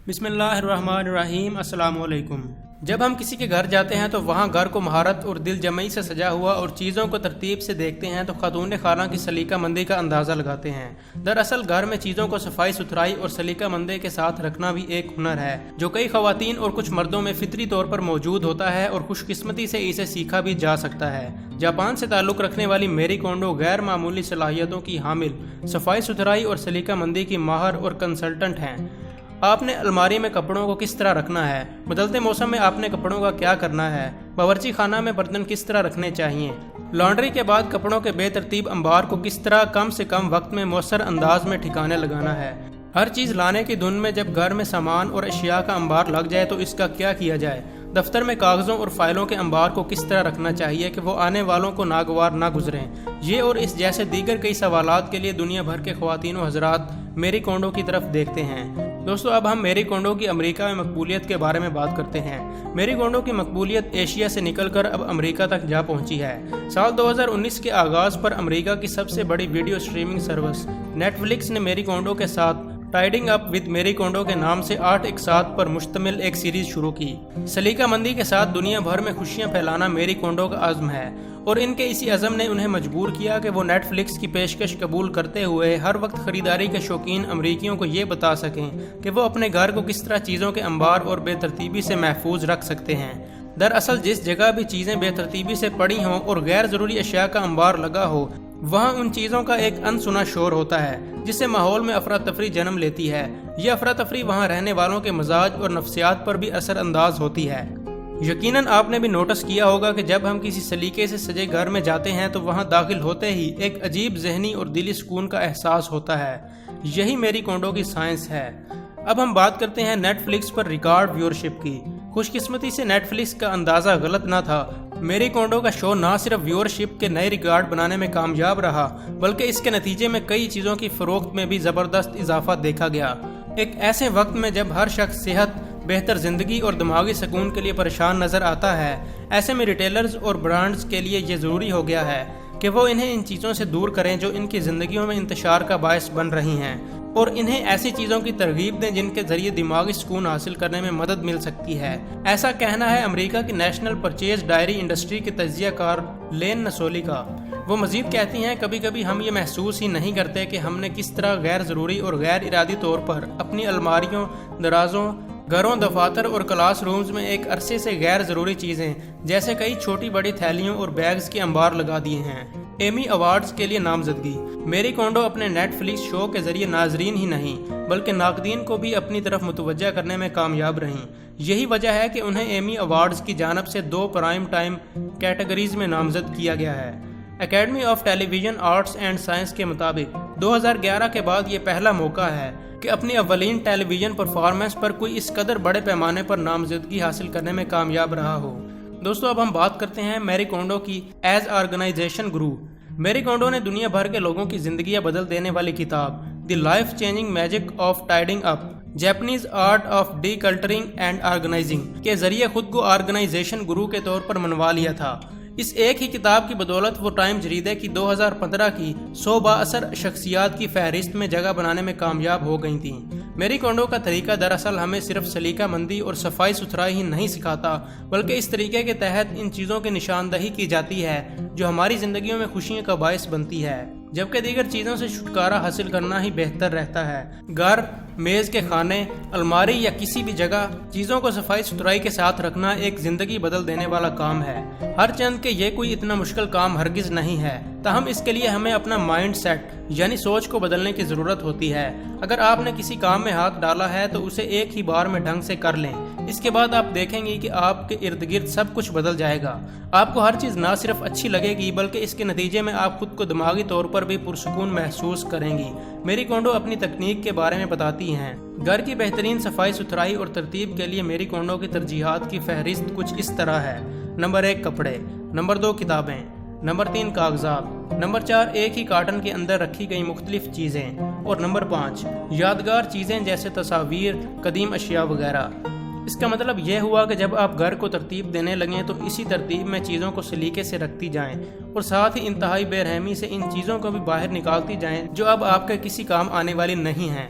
बिस्मिल्लाहिर्रहमानिर्रहीम। अस्सलाम वालेकुम। जब हम किसी के घर जाते हैं तो वहाँ घर को महारत और दिल जमई से सजा हुआ और चीज़ों को तरतीब से देखते हैं तो खातून खाना की सलीका मंदी का अंदाज़ा लगाते हैं। दरअसल घर में चीज़ों को सफाई सुथराई और सलीका मंदी के साथ रखना भी एक हुनर है जो कई ख़वातीन और कुछ मर्दों में फितरी तौर पर मौजूद होता है और खुशकिस्मती से इसे सीखा भी जा सकता है। जापान से ताल्लुक़ रखने वाली मेरी कोंडो गैर मामूली सलाहियतों की हामिल, सफाई सुथराई और सलीका मंदी की माहर और कंसल्टेंट हैं। आपने अलमारी में कपड़ों को किस तरह रखना है, बदलते मौसम में आपने कपड़ों का क्या करना है, बावर्ची खाना में बर्तन किस तरह रखने चाहिए, लॉन्ड्री के बाद कपड़ों के बेतरतीब अंबार को किस तरह कम से कम वक्त में मौसर अंदाज में ठिकाने लगाना है। हर चीज़ लाने की धुन में जब घर में सामान और अशिया का अंबार लग जाए तो इसका क्या किया जाए। दफ्तर में कागज़ों और फाइलों के अंबार को किस तरह रखना चाहिए कि वो आने वालों को नागवार ना गुजरें। ये और इस जैसे दीगर कई सवालात के लिए दुनिया भर के ख़वातीन व हज़रात मेरी कोंडो की तरफ देखते हैं। दोस्तों, अब हम मेरी कोंडो की अमेरिका में मकबूलियत के बारे में बात करते हैं। मेरी कोंडो की मकबूलियत एशिया से निकलकर अब अमेरिका तक जा पहुंची है। साल 2019 के आगाज़ पर अमेरिका की सबसे बड़ी वीडियो स्ट्रीमिंग सर्विस नेटफ्लिक्स ने मेरी कोंडो के साथ टाइडिंग अप विद मेरी कोंडो के नाम से 8 इकसात पर मुश्तमिल एक सीरीज शुरू की। सलीका मंदी के साथ दुनिया भर में खुशियां फैलाना मेरी कोंडो का अज़्म है और इनके इसी अज़्म ने उन्हें मजबूर किया कि वो नेटफ्लिक्स की पेशकश कबूल करते हुए हर वक्त ख़रीदारी के शौकीन अमरीकियों को ये बता सकें कि वो अपने घर को किस तरह चीज़ों के अंबार और बेतरतीबी से महफूज रख सकते हैं। दरअसल जिस जगह भी चीज़ें बेतरतीबी से पड़ी हों और गैर ज़रूरी अशिया का अंबार लगा हो, वहाँ उन चीज़ों का एक अनसुना शोर होता है जिससे माहौल में अफरा तफरी जन्म लेती है। यह अफरा तफरी वहाँ रहने वालों के मजाज और नफ्सियात पर भी असर अंदाज होती है। यकीनन आपने भी नोटिस किया होगा कि जब हम किसी सलीके से सजे घर में जाते हैं तो वहाँ दाखिल होते ही एक अजीब जहनी और दिली सुकून का एहसास होता है। यही मेरी कोंडो की साइंस है। अब हम बात करते हैं नेटफ्लिक्स पर रिकॉर्ड व्यूअरशिप की। खुशकिस्मती से नेटफ्लिक्स का अंदाज़ा गलत ना था। मेरी कोंडो का शो ना सिर्फ व्यूअरशिप के नए रिकॉर्ड बनाने में कामयाब रहा बल्कि इसके नतीजे में कई चीज़ों की फ़रोख्त में भी ज़बरदस्त इजाफा देखा गया। एक ऐसे वक्त में जब हर शख्स सेहत, बेहतर ज़िंदगी और दिमागी सुकून के लिए परेशान नज़र आता है, ऐसे में रिटेलर्स और ब्रांड्स के लिए ये ज़रूरी हो गया है कि वो इन्हें इन चीज़ों से दूर करें जो इनकी ज़िंदगियों में इंतशार का बायस बन रही हैं और इन्हें ऐसी चीज़ों की तरगीब दें जिनके ज़रिए दिमागी सुकून हासिल करने में मदद मिल सकती है। ऐसा कहना है अमेरिका की नेशनल परचेज डायरी इंडस्ट्री के तज्जियाकार लेन नसोली का। वो मज़ीद कहती हैं, कभी कभी हम ये महसूस ही नहीं करते कि हमने किस तरह गैर ज़रूरी और गैर इरादी तौर पर अपनी अलमारियों, दराजों, घरों, दफातर और क्लास रूम्स में एक अरसे से गैर ज़रूरी चीज़ें जैसे कई छोटी बड़ी थैलियों और बैग्स के अंबार लगा दिए हैं। एमी अवार्ड्स के लिए नामजदगी। मेरी कोंडो अपने नेटफ्लिक्स शो के जरिए नाजरीन ही नहीं बल्कि नाकदीन को भी अपनी तरफ मुतवज्जा करने में कामयाब रहीं। यही वजह है कि उन्हें एमी अवार्ड्स की जानब से 2 प्राइम टाइम कैटेगरीज में नामजद किया गया है। Academy of television arts and science के मुताबिक 2011 के बाद ये पहला मौका है कि अपनी अव्वलीन टेलीविजन परफॉर्मेंस पर कोई इस कदर बड़े पैमाने पर नामजदगी हासिल करने में कामयाब रहा हो। दोस्तों, अब हम बात करते हैं मेरी कोंडो की एज ऑर्गेनाइजेशन गुरु। मेरी कोंडो ने दुनिया भर के लोगों की जिंदगियां बदल देने वाली किताब the life changing magic of tidying up, Japanese art of decluttering and organizing के जरिए खुद को ऑर्गेनाइजेशन गुरु के तौर पर मनवा लिया था। इस एक ही किताब की बदौलत वो टाइम जरीदे की 2015 की 100 बाअसर शख्सियात की फहरिस्त में जगह बनाने में कामयाब हो गई थीं। मेरी कोंडो का तरीका दरअसल हमें सिर्फ सलीका मंदी और सफाई सुथराई ही नहीं सिखाता बल्कि इस तरीके के तहत इन चीज़ों की निशानदही की जाती है जो हमारी ज़िंदगियों में खुशियों का बायस बनती है, जबकि दीगर चीज़ों से छुटकारा हासिल करना ही बेहतर रहता है। घर, मेज़ के खाने, अलमारी या किसी भी जगह चीज़ों को सफाई सुथराई के साथ रखना एक ज़िंदगी बदल देने वाला काम है। हर चंद के ये कोई इतना मुश्किल काम हरगिज़ नहीं है, ताहम इसके लिए हमें अपना माइंड सेट यानी सोच को बदलने की ज़रूरत होती है। अगर आपने किसी काम में हाथ डाला है तो उसे एक ही बार में ढंग से कर लें। इसके बाद आप देखेंगे कि आपके इर्द गिर्द सब कुछ बदल जाएगा। आपको हर चीज़ ना सिर्फ अच्छी लगेगी बल्कि इसके नतीजे में आप खुद को दिमागी तौर पर भी पुरसुकून महसूस करेंगी। मेरी कोंडो अपनी तकनीक के बारे में बताती हैं। घर की बेहतरीन सफाई सुथराई और तरतीब के लिए मेरी कोंडो की तरजीहात की फहरिस्त कुछ इस तरह है। नंबर 1 कपड़े, नंबर 2 किताबें, नंबर 3 कागजात, नंबर 4 एक ही कार्टन के अंदर रखी गई मुख्तलिफ चीज़ें और नंबर 5 यादगार चीज़ें जैसे तस्वीर, कदीम अशिया वगैरह। इसका मतलब यह हुआ कि जब आप घर को तरतीब देने लगें तो इसी तरतीब में चीज़ों को सलीके से रखती जाएं और साथ ही इंतहाई बेरहमी से इन चीज़ों को भी बाहर निकालती जाएं जो अब आपके किसी काम आने वाली नहीं हैं।